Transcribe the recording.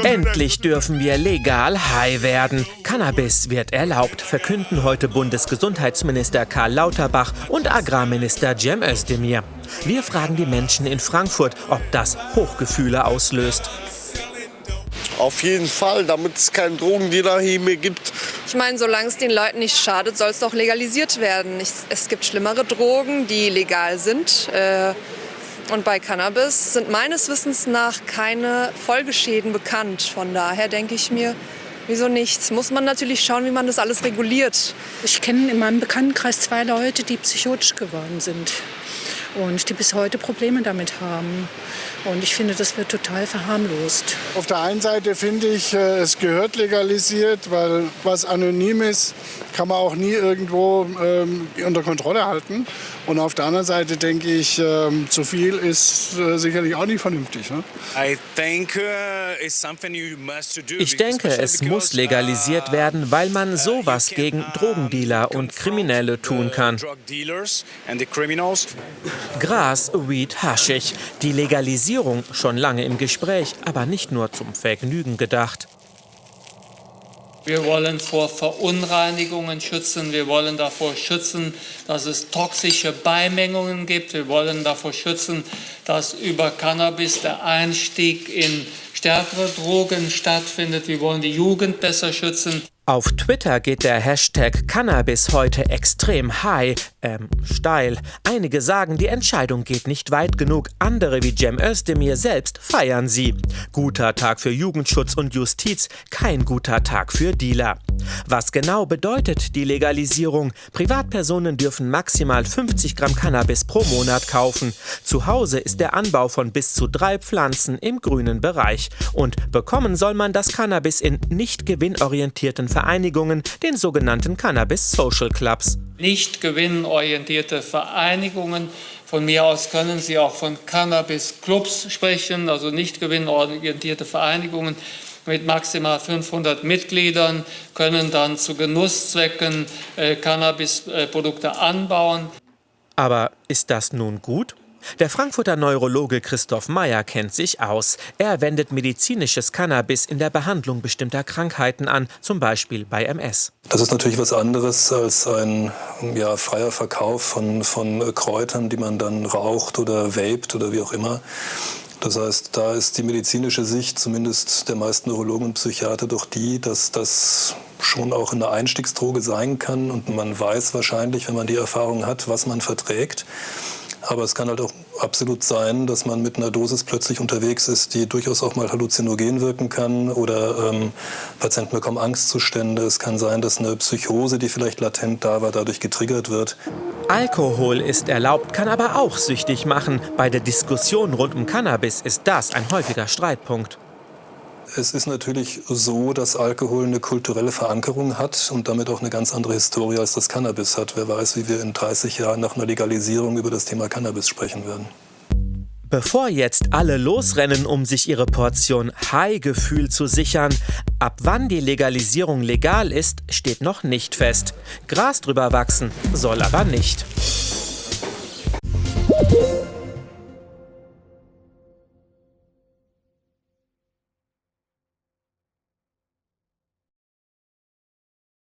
Endlich dürfen wir legal high werden. Cannabis wird erlaubt, verkünden heute Bundesgesundheitsminister Karl Lauterbach und Agrarminister Cem Özdemir. Wir fragen die Menschen in Frankfurt, ob das Hochgefühle auslöst. Auf jeden Fall, damit es keinen Drogendealer hier mehr gibt. Ich meine, solange es den Leuten nicht schadet, soll es doch legalisiert werden. Es gibt schlimmere Drogen, die legal sind. Und bei Cannabis sind meines Wissens nach keine Folgeschäden bekannt. Von daher denke ich mir, wieso nicht? Muss man natürlich schauen, wie man das alles reguliert. Ich kenne in meinem Bekanntenkreis 2 Leute, die psychotisch geworden sind und die bis heute Probleme damit haben. Und ich finde, das wird total verharmlost. Auf der einen Seite finde ich, es gehört legalisiert, weil was anonym ist, kann man auch nie irgendwo unter Kontrolle halten. Und auf der anderen Seite denke ich, zu viel ist sicherlich auch nicht vernünftig. Ne? Ich denke, es muss legalisiert werden, weil man sowas gegen Drogendealer und Kriminelle tun kann. Gras, Weed, Haschig. Die Legalisierung schon lange im Gespräch, aber nicht nur zum Vergnügen gedacht. Wir wollen vor Verunreinigungen schützen, wir wollen davor schützen, dass es toxische Beimengungen gibt, wir wollen davor schützen, dass über Cannabis der Einstieg in stärkere Drogen stattfindet, wir wollen die Jugend besser schützen. Auf Twitter geht der Hashtag Cannabis heute extrem steil. Einige sagen, die Entscheidung geht nicht weit genug. Andere wie Cem Özdemir selbst feiern sie. Guter Tag für Jugendschutz und Justiz, kein guter Tag für Dealer. Was genau bedeutet die Legalisierung? Privatpersonen dürfen maximal 50 Gramm Cannabis pro Monat kaufen. Zu Hause ist der Anbau von bis zu 3 Pflanzen im grünen Bereich. Und bekommen soll man das Cannabis in nicht gewinnorientierten Vereinigungen, den sogenannten Cannabis Social Clubs. Nicht gewinnorientierte Vereinigungen. Von mir aus können Sie auch von Cannabis Clubs sprechen, also nicht gewinnorientierte Vereinigungen mit maximal 500 Mitgliedern, können dann zu Genusszwecken Cannabisprodukte anbauen. Aber ist das nun gut? Der Frankfurter Neurologe Christoph Meyer kennt sich aus. Er wendet medizinisches Cannabis in der Behandlung bestimmter Krankheiten an, zum Beispiel bei MS. Das ist natürlich was anderes als ein freier Verkauf von Kräutern, die man dann raucht oder vapet oder wie auch immer. Das heißt, da ist die medizinische Sicht, zumindest der meisten Neurologen und Psychiater, doch die, dass das schon auch eine Einstiegsdroge sein kann. Und man weiß wahrscheinlich, wenn man die Erfahrung hat, was man verträgt. Aber es kann halt auch absolut sein, dass man mit einer Dosis plötzlich unterwegs ist, die durchaus auch mal halluzinogen wirken kann oder Patienten bekommen Angstzustände. Es kann sein, dass eine Psychose, die vielleicht latent da war, dadurch getriggert wird. Alkohol ist erlaubt, kann aber auch süchtig machen. Bei der Diskussion rund um Cannabis ist das ein häufiger Streitpunkt. Es ist natürlich so, dass Alkohol eine kulturelle Verankerung hat und damit auch eine ganz andere Historie als das Cannabis hat. Wer weiß, wie wir in 30 Jahren nach einer Legalisierung über das Thema Cannabis sprechen werden. Bevor jetzt alle losrennen, um sich ihre Portion High-Gefühl zu sichern, ab wann die Legalisierung legal ist, steht noch nicht fest. Gras drüber wachsen soll aber nicht.